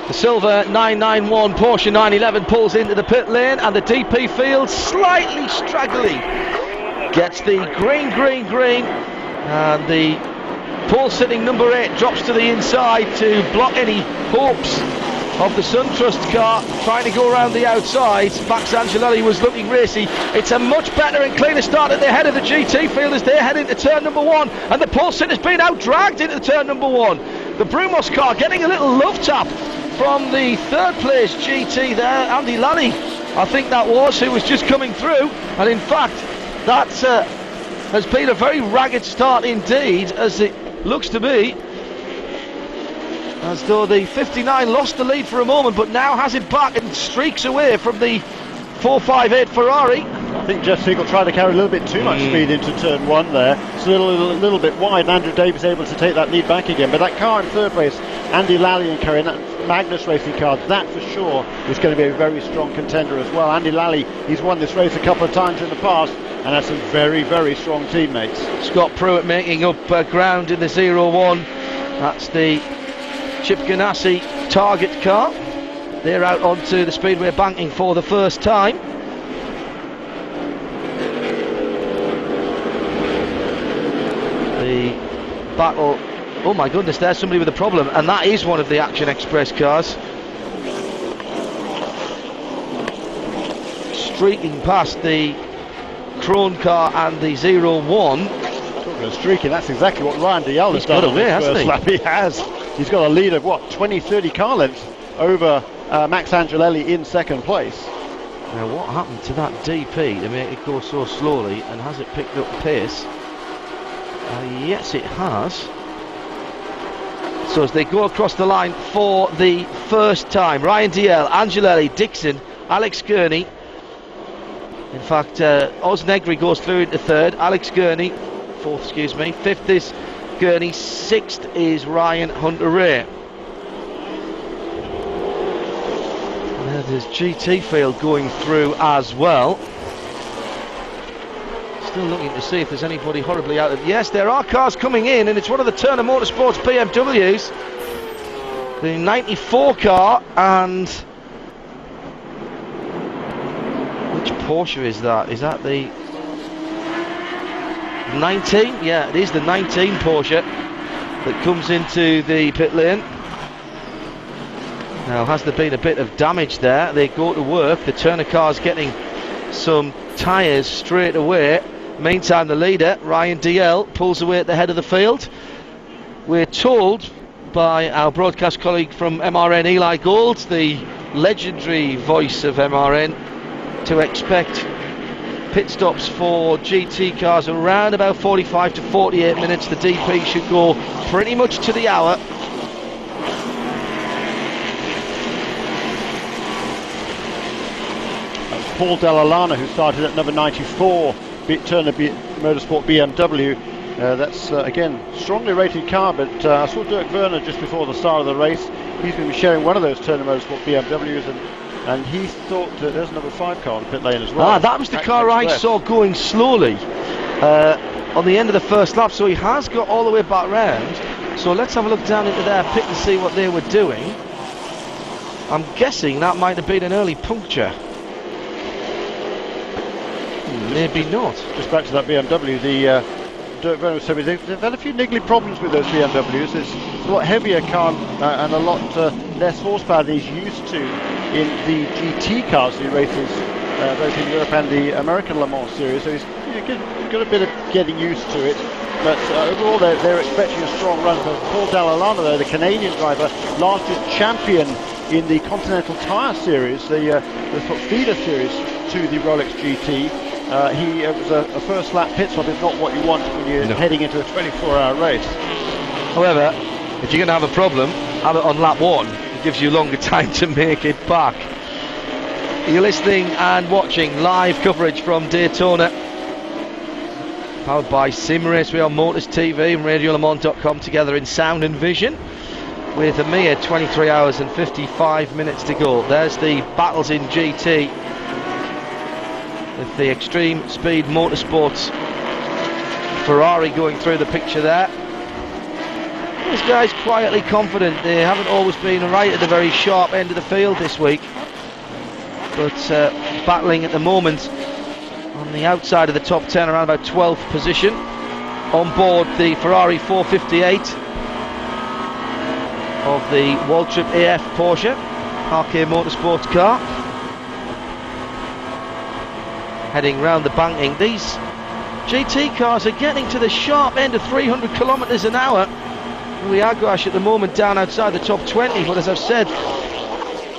The silver 991 Porsche 911 pulls into the pit lane, and the DP field slightly straggly gets the green, and the pole sitting number 8 drops to the inside to block any hopes of the SunTrust car trying to go around the outside. Max Angelelli was looking racy. It's a much better and cleaner start at the head of the GT field as they head into turn number 1, and the pole sitter's been out dragged into turn number 1. The Brumos car getting a little love tap from the third place GT there, Andy Lally, I think that was, who was just coming through, and in fact that has been a very ragged start indeed, as it looks to be as though the 59 lost the lead for a moment, but now has it back and streaks away from the 458 Ferrari. I think Jeff Siegel tried to carry a little bit too much speed into turn 1 there. It's a little bit wide, and Andrew Davis able to take that lead back again. But that car in third place, Andy Lally and Kerry, that Magnus Racing car, that for sure is going to be a very strong contender as well. Andy Lally, he's won this race a couple of times in the past and has some very, very strong teammates. Scott Pruitt making up ground in the 0-1. That's the Chip Ganassi Target car. They're out onto the speedway banking for the first time. The battle, oh my goodness, there's somebody with a problem, and that is one of the Action Express cars. Streaking past the Krone car and the 0-1. Talking of streaking, that's exactly what Ryan Dial has done. He has. He's got a lead of what, 20-30 car lengths over Max Angelelli in second place. Now what happened to that DP to make it go so slowly, and has it picked up pace? Yes, it has. So as they go across the line for the first time, Ryan DL, Angelelli, Dixon, Alex Gurney. In fact, Oz Negri goes through into third, Alex Gurney, fourth, excuse me, fifth is Gurney, sixth is Ryan Hunter-Ray. There's GT field going through as well. Still looking to see if there's anybody horribly out of... Yes, there are cars coming in, and it's one of the Turner Motorsports BMWs. The 94 car, and... which Porsche is that? Is that the... 19? Yeah, it is the 19 Porsche that comes into the pit lane. Now, has there been a bit of damage there? They go to work. The Turner car's getting some tyres straight away. Meantime, the leader, Ryan DL, pulls away at the head of the field. We're told by our broadcast colleague from MRN, Eli Gold, the legendary voice of MRN, to expect pit stops for GT cars around about 45 to 48 minutes. The DP should go pretty much to the hour. Paul Dell'Alana, who started at number 94, Turner Motorsport BMW. That's again strongly rated car, but I saw Dirk Werner just before the start of the race. He's going to be sharing one of those Turner Motorsport BMWs, and he thought there's number 5 car on the pit lane as well. That was the car I saw going slowly on the end of the first lap, so he has got all the way back round. So let's have a look down into their pit and see what they were doing. I'm guessing that might have been an early puncture. Maybe not. Just back to that BMW, the Dirk Werner was saying they've had a few niggly problems with those BMWs. It's a lot heavier car and a lot less horsepower than he's used to in the GT cars he races both in Europe and the American Le Mans series. So he's got a bit of getting used to it. But overall, they're expecting a strong run for Paul Dell'Alana, though, the Canadian driver, last year's champion in the Continental Tire Series, the sort of feeder series to the Rolex GT. He was a first lap pit stop is not what you want when you're heading into a 24-hour race. However, if you're going to have a problem, have it on lap 1. It gives you longer time to make it back. You're listening and watching live coverage from Daytona, powered by Sim Raceway on Motors TV and RadioLeMans.com, together in sound and vision, with a mere 23 hours and 55 minutes to go. There's the battles in GT, with the Extreme Speed Motorsports Ferrari going through the picture there. This guy's quietly confident. They haven't always been right at the very sharp end of the field this week, but battling at the moment on the outside of the top 10, around about 12th position, on board the Ferrari 458 of the Waltrip AF Porsche RK Motorsports car, heading round the banking. These GT cars are getting to the sharp end of 300 kilometres an hour. We are, Gosh, at the moment down outside the top 20, but as I've said,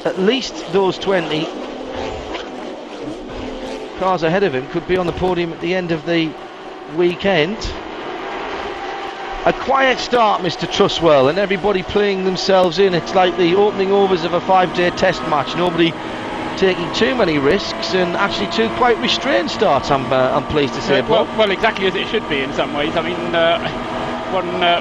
at least those 20 cars ahead of him could be on the podium at the end of the weekend. A quiet start, Mr. Truswell, and everybody playing themselves in. It's like the opening overs of a 5-day test match. Nobody taking too many risks, and actually two quite restrained starts, I'm pleased to say. Well, exactly as it should be in some ways. I mean,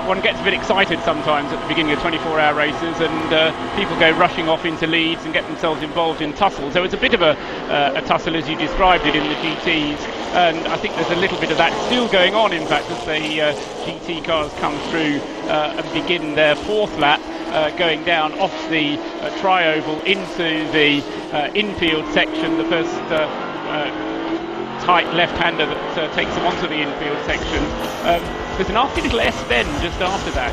one gets a bit excited sometimes at the beginning of 24-hour races, and people go rushing off into leads and get themselves involved in tussles. So it's a bit of a tussle as you described it in the GTs, and I think there's a little bit of that still going on, in fact, as the GT cars come through and begin their fourth lap, going down off the tri-oval into the infield section. The first tight left-hander that takes them onto the infield section. There's a nasty little S bend just after that.